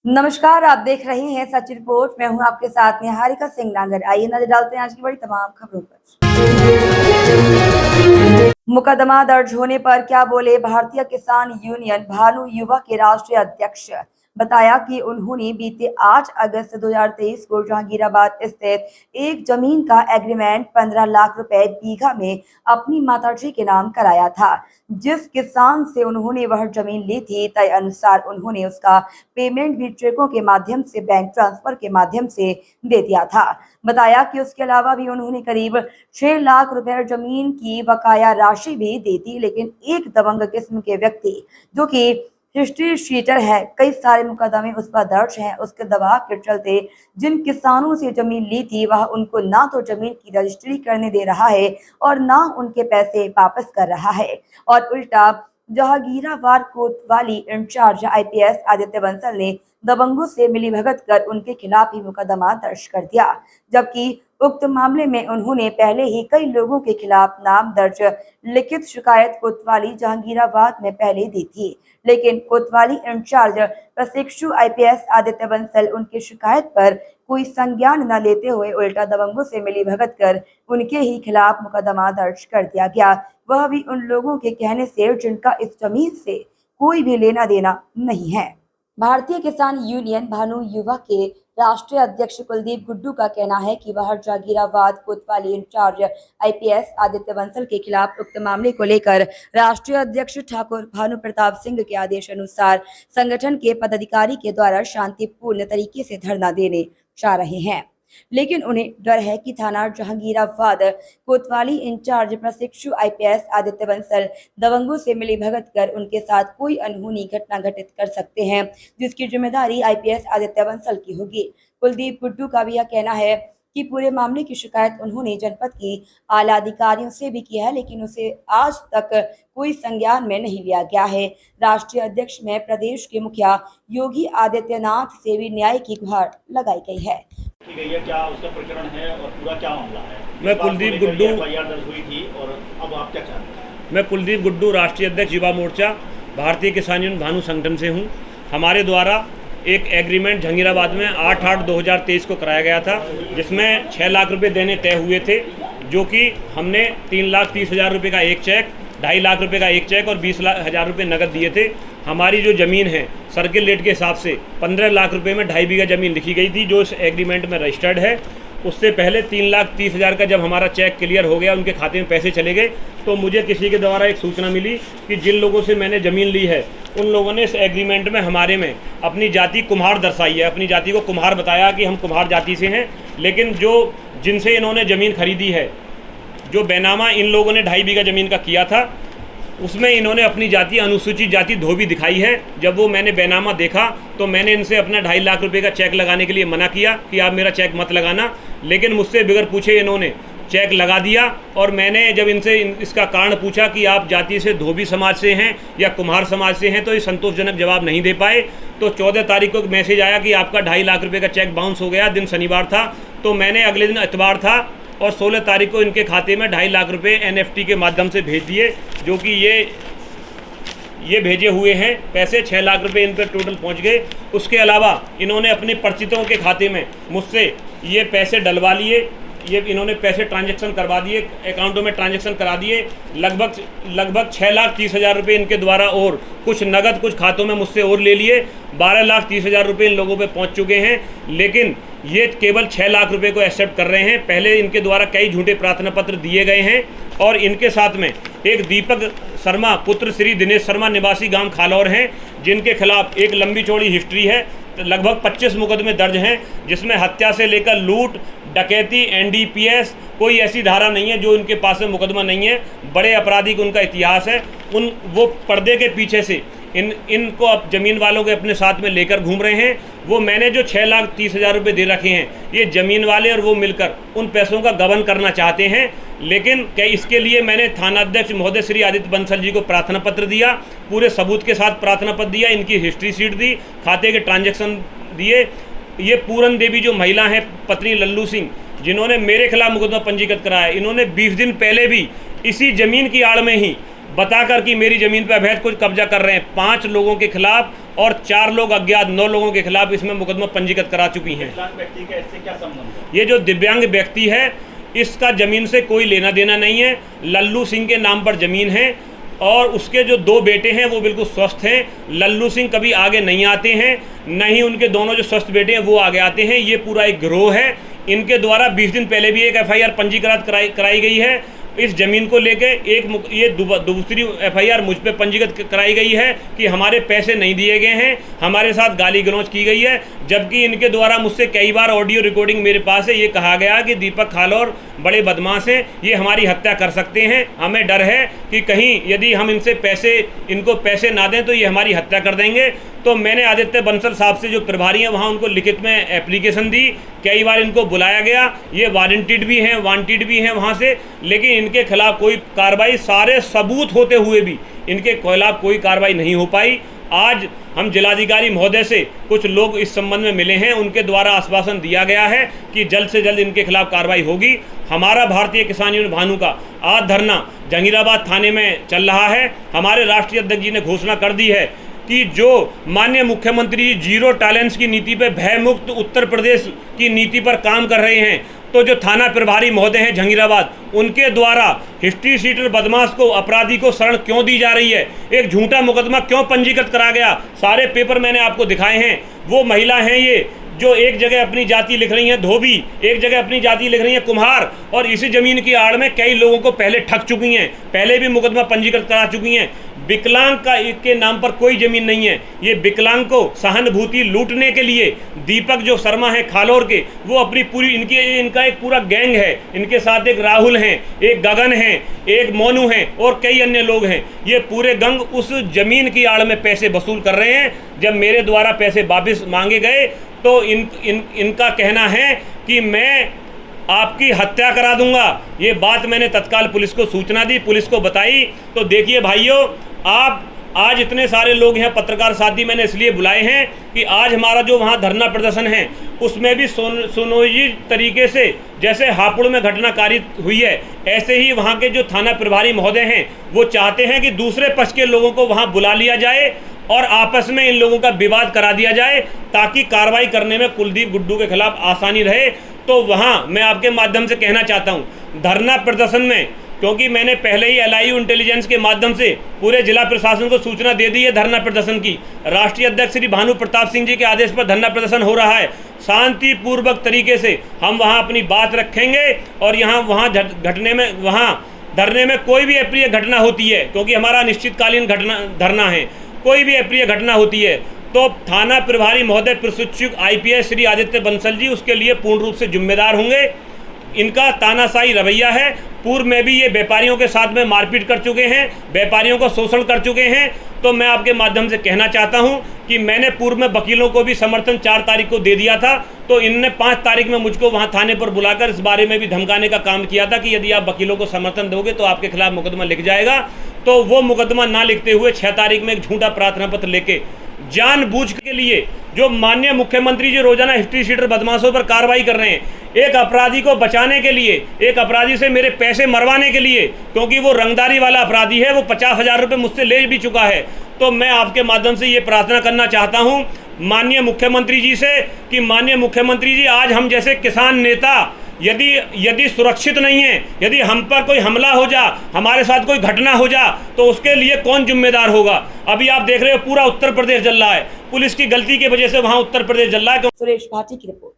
नमस्कार, आप देख रहे हैं सच रिपोर्ट। मैं हूं आपके साथ निहारिका सिंह नागर। आइए नजर डालते हैं आज की बड़ी तमाम खबरों पर। मुकदमा दर्ज होने पर क्या बोले भारतीय किसान यूनियन भानु युवा के राष्ट्रीय अध्यक्ष। बताया कि उन्होंने बीते 8 अगस्त 2023 को जहांगीराबाद स्थित एक जमीन का एग्रीमेंट 15 लाख रुपए बीघा में अपनी माताजी के नाम कराया था। जिस किसान से उन्होंने वह जमीन ली थी, तय अनुसार उन्होंने उसका पेमेंट भी चेकों के माध्यम से, बैंक ट्रांसफर के माध्यम से दे दिया था। बताया कि उसके अलावा भी उन्होंने करीब 6 लाख रुपए जमीन की बकाया राशि भी दी थी। लेकिन एक दबंग किस्म के व्यक्ति जो कि हिस्ट्री शीटर है, कई सारे मुकदमे उस पर दर्ज हैं, उसके दबाव के चलते जिन किसानों से जमीन ली थी वह उनको ना तो जमीन की रजिस्ट्री करने दे रहा है और ना उनके पैसे वापस कर रहा है। और उल्टा जहांगीराबाद कोतवाली इंचार्ज आईपीएस आदित्य बंसल ने दबंगों से मिलीभगत कर उनके खिलाफ ही मुकदमा दर्ज कर दिया। जबकि उक्त मामले में उन्होंने पहले ही कई लोगों के खिलाफ नाम दर्ज लिखित शिकायत कोतवाली जहांगीराबाद में पहले दी थी। लेकिन कोतवाली इंचार्ज प्रशिक्षु आईपीएस आदित्य बंसल उनकी शिकायत पर कोई संज्ञान न लेते हुए उल्टा दबंगों से मिलीभगत कर उनके ही खिलाफ मुकदमा दर्ज कर दिया गया, वह भी उन लोगों के कहने से जिनका इस जमीन से कोई भी लेना देना नहीं है। भारतीय किसान यूनियन भानु युवा के राष्ट्रीय अध्यक्ष कुलदीप गुड्डू का कहना है कि वह जहांगीराबाद कोतवाली इंचार्ज आईपीएस आदित्य बंसल के खिलाफ उक्त मामले को लेकर राष्ट्रीय अध्यक्ष ठाकुर भानु प्रताप सिंह के आदेश अनुसार संगठन के पदाधिकारी के द्वारा शांतिपूर्ण तरीके से धरना देने जा रहे हैं। लेकिन उन्हें डर है कि थाना जहांगीराबाद कोतवाली इंचार्ज प्रशिक्षु आईपीएस आदित्य बंसल दबंगों से मिलीभगत कर उनके साथ कोई अनहोनी घटना घटित कर सकते हैं, जिसकी जिम्मेदारी आईपीएस आदित्य बंसल की होगी। कुलदीप गुड्डू का भी यह कहना है कि पूरे मामले की शिकायत उन्होंने जनपद की आला अधिकारियों से भी की है, लेकिन उसे आज तक कोई संज्ञान में नहीं लिया गया है। राष्ट्रीय अध्यक्ष में प्रदेश के मुखिया योगी आदित्यनाथ से भी न्याय की गुहार लगाई गई है। क्या उसका प्रकरण है और पूरा क्या मामला है? मैं कुलदीप गुड्डू दर्ज हुई थी और अब आप क्या चाहते हैं? मैं कुलदीप गुड्डू राष्ट्रीय अध्यक्ष युवा मोर्चा भारतीय किसान यूनियन भानु संगठन से हूं। हमारे द्वारा एक एग्रीमेंट जहांगीराबाद में 8/8/2023 को कराया गया था, जिसमें 6 लाख रुपए देने तय हुए थे, जो कि हमने 3,30,000 रुपये का एक चेक, 2.5 लाख रुपए का एक चेक और 20,000 रुपये नकद दिए थे। हमारी जो ज़मीन है सर्किल रेट के हिसाब से 15 लाख रुपए में 2.5 बीघा ज़मीन लिखी गई थी, जो इस एग्रीमेंट में रजिस्टर्ड है। उससे पहले 3,30,000 का जब हमारा चेक क्लियर हो गया, उनके खाते में पैसे चले गए, तो मुझे किसी के द्वारा एक सूचना मिली कि जिन लोगों से मैंने ज़मीन ली है उन लोगों ने इस एग्रीमेंट में हमारे में अपनी जाति कुम्हार दर्शाई है, अपनी जाति को कुम्हार बताया कि हम कुम्हार जाति से हैं। लेकिन जो जिनसे इन्होंने ज़मीन खरीदी है, जो बैनामा इन लोगों ने 2.5 बीघा ज़मीन का किया था, उसमें इन्होंने अपनी जाति अनुसूचित जाति धोबी दिखाई है। जब वो मैंने बैनामा देखा तो मैंने इनसे अपना 2.5 लाख रुपए का चेक लगाने के लिए मना किया कि आप मेरा चेक मत लगाना, लेकिन मुझसे बगैर पूछे इन्होंने चेक लगा दिया। और मैंने जब इनसे इसका कारण पूछा कि आप जाति से धोबी समाज से हैं या कुम्हार समाज से हैं, तो ये संतोषजनक जवाब नहीं दे पाए। तो 14 तारीख को मैसेज आया कि आपका 2.5 लाख रुपये का चेक बाउंस हो गया। दिन शनिवार था, तो मैंने अगले दिन इतवार था और 16 तारीख को इनके खाते में 2.5 लाख रुपए एनएफटी के माध्यम से भेज दिए, जो कि ये भेजे हुए हैं पैसे। 6 लाख रुपए इन पर टोटल पहुंच गए। उसके अलावा इन्होंने अपने परिचितों के खाते में मुझसे ये पैसे डलवा लिए, ये इन्होंने पैसे ट्रांजैक्शन करवा दिए, अकाउंटों में ट्रांजैक्शन करा दिए। लगभग 6,30,000 रुपये इनके द्वारा और कुछ नगद कुछ खातों में मुझसे और ले लिए। 12,30,000 रुपये इन लोगों पे पहुंच चुके हैं, लेकिन ये केवल 6 लाख रुपए को एक्सेप्ट कर रहे हैं। पहले इनके द्वारा कई झूठे प्रार्थना पत्र दिए गए हैं और इनके साथ में एक दीपक शर्मा पुत्र श्री दिनेश शर्मा निवासी गांव खालौर हैं, जिनके खिलाफ एक लंबी चौड़ी हिस्ट्री है। लगभग 25 मुकदमे दर्ज हैं, जिसमें हत्या से लेकर लूट, डकैती, एनडीपीएस, कोई ऐसी धारा नहीं है जो इनके पास में मुकदमा नहीं है। बड़े आपराधिक उनका इतिहास है। वो पर्दे के पीछे से इनको अब ज़मीन वालों के अपने साथ में लेकर घूम रहे हैं। वो मैंने जो 6,30,000 रुपये दे रखे हैं, ये ज़मीन वाले और वो मिलकर उन पैसों का गबन करना चाहते हैं। लेकिन क्या इसके लिए मैंने थानाध्यक्ष महोदय श्री आदित्य बंसल जी को प्रार्थना पत्र दिया, पूरे सबूत के साथ प्रार्थना पत्र दिया, इनकी हिस्ट्री शीट दी, खाते के ट्रांजैक्शन दिए। ये पूरन देवी जो महिला हैं, पत्नी लल्लू सिंह, जिन्होंने मेरे खिलाफ मुकदमा पंजीकृत कराया, इन्होंने 20 दिन पहले भी इसी ज़मीन की आड़ में ही बताकर कि मेरी ज़मीन पर अवैध कुछ कब्जा कर रहे हैं, 5 लोगों के खिलाफ और 4 लोग अज्ञात 9 लोगों के खिलाफ इसमें मुकदमा पंजीकृत करा चुकी हैं। विकलांग व्यक्ति का इससे क्या संबंध है? ये जो दिव्यांग व्यक्ति है इसका ज़मीन से कोई लेना देना नहीं है। लल्लू सिंह के नाम पर ज़मीन है और उसके जो 2 बेटे हैं वो बिल्कुल स्वस्थ हैं। लल्लू सिंह कभी आगे नहीं आते हैं, न ही उनके दोनों जो स्वस्थ बेटे हैं वो आगे आते हैं। ये पूरा एक गिरोह है। इनके द्वारा 20 दिन पहले भी एक FIR पंजीकृत कराई गई है इस ज़मीन को लेके। ये दूसरी FIR मुझ पे पंजीकृत कराई गई है कि हमारे पैसे नहीं दिए गए हैं, हमारे साथ गाली गलौज की गई है। जबकि इनके द्वारा मुझसे कई बार ऑडियो रिकॉर्डिंग मेरे पास है, ये कहा गया कि दीपक खालौर बड़े बदमाश हैं, ये हमारी हत्या कर सकते हैं। हमें डर है कि कहीं यदि हम इनको पैसे ना दें तो ये हमारी हत्या कर देंगे। तो मैंने आदित्य बंसल साहब से जो प्रभारी हैं वहाँ उनको लिखित में एप्लीकेशन दी, कई बार इनको बुलाया गया, ये वारंटेड भी हैं वहाँ से, लेकिन इनके खिलाफ कोई कार्रवाई, सारे सबूत होते हुए भी इनके खिलाफ कोई कार्रवाई नहीं हो पाई। आज हम जिलाधिकारी महोदय से कुछ लोग इस संबंध में मिले हैं, उनके द्वारा आश्वासन दिया गया है कि जल्द से जल्द इनके खिलाफ कार्रवाई होगी। हमारा भारतीय किसान यूनियन भानु का आज धरना जहांगीराबाद थाने में चल रहा है। हमारे राष्ट्रीय अध्यक्ष जी ने घोषणा कर दी है कि जो माननीय मुख्यमंत्री जीरो टॉलरेंस की नीति पे, भयमुक्त उत्तर प्रदेश की नीति पर काम कर रहे हैं, तो जो थाना प्रभारी महोदय हैं जहांगीराबाद, उनके द्वारा हिस्ट्री शीटर बदमाश को, अपराधी को शरण क्यों दी जा रही है, एक झूठा मुकदमा क्यों पंजीकृत करा गया, सारे पेपर मैंने आपको दिखाए हैं। वो महिला हैं ये जो एक जगह अपनी जाति लिख रही हैं धोबी, एक जगह अपनी जाति लिख रही हैं कुम्हार, और इसी जमीन की आड़ में कई लोगों को पहले ठग चुकी हैं, पहले भी मुकदमा पंजीकृत करा चुकी हैं। विकलांग के नाम पर कोई जमीन नहीं है। ये विकलांग को सहानुभूति लूटने के लिए दीपक जो शर्मा है खालौर के, वो अपनी पूरी इनका एक पूरा गैंग है। इनके साथ एक राहुल हैं, एक गगन हैं, एक मोनू हैं और कई अन्य लोग हैं। ये पूरे गंग उस जमीन की आड़ में पैसे वसूल कर रहे हैं। जब मेरे द्वारा पैसे वापस मांगे गए तो इनका कहना है कि मैं आपकी हत्या करा दूंगा। ये बात मैंने तत्काल पुलिस को सूचना दी, पुलिस को बताई। तो देखिए भाइयों, आप आज इतने सारे लोग हैं, पत्रकार साथी मैंने इसलिए बुलाए हैं कि आज हमारा जो वहाँ धरना प्रदर्शन है उसमें भी सुनियोजित तरीके से, जैसे हापुड़ में घटना कारित हुई है, ऐसे ही वहाँ के जो थाना प्रभारी महोदय हैं वो चाहते हैं कि दूसरे पक्ष के लोगों को वहाँ बुला लिया जाए और आपस में इन लोगों का विवाद करा दिया जाए, ताकि कार्रवाई करने में कुलदीप गुड्डू के खिलाफ आसानी रहे। तो वहाँ मैं आपके माध्यम से कहना चाहता हूँ, धरना प्रदर्शन में, क्योंकि मैंने पहले ही LIU इंटेलिजेंस के माध्यम से पूरे जिला प्रशासन को सूचना दे दी है धरना प्रदर्शन की। राष्ट्रीय अध्यक्ष श्री भानु प्रताप सिंह जी के आदेश पर धरना प्रदर्शन हो रहा है। शांतिपूर्वक तरीके से हम वहाँ अपनी बात रखेंगे और वहाँ धरने में कोई भी अप्रिय घटना होती है, क्योंकि हमारा अनिश्चितकालीन धरना है, कोई भी अप्रिय घटना होती है तो थाना प्रभारी महोदय प्रशिक्षुक IPS श्री आदित्य बंसल जी उसके लिए पूर्ण रूप से जिम्मेदार होंगे। इनका तानाशाही रवैया है। पूर्व में भी ये व्यापारियों के साथ में मारपीट कर चुके हैं, व्यापारियों को शोषण कर चुके हैं। तो मैं आपके माध्यम से कहना चाहता हूं कि मैंने पूर्व में वकीलों को भी समर्थन 4 तारीख को दे दिया था, तो इनने 5 तारीख में मुझको वहां थाने पर बुलाकर इस बारे में भी धमकाने का काम किया था कि यदि आप वकीलों को समर्थन दोगे तो आपके खिलाफ मुकदमा लिख जाएगा। तो वो मुकदमा ना लिखते हुए 6 तारीख में एक झूठा प्रार्थना पत्र लेके जानबूझ के लिए जो माननीय मुख्यमंत्री जी रोजाना हिस्ट्री शीटर बदमाशों पर कार्रवाई कर रहे हैं, एक अपराधी को बचाने के लिए, एक अपराधी से मेरे पैसे मरवाने के लिए, क्योंकि वो रंगदारी वाला अपराधी है, वो 50,000 रुपये मुझसे ले भी चुका है। तो मैं आपके माध्यम से ये प्रार्थना करना चाहता हूँ माननीय मुख्यमंत्री जी से कि माननीय मुख्यमंत्री जी, आज हम जैसे किसान नेता यदि सुरक्षित नहीं है, यदि हम पर कोई हमला हो जा, हमारे साथ कोई घटना हो जा, तो उसके लिए कौन जिम्मेदार होगा। अभी आप देख रहे हो पूरा उत्तर प्रदेश जल रहा है, पुलिस की गलती की वजह से वहाँ उत्तर प्रदेश जल रहा है। सुरेश भाटी की रिपोर्ट।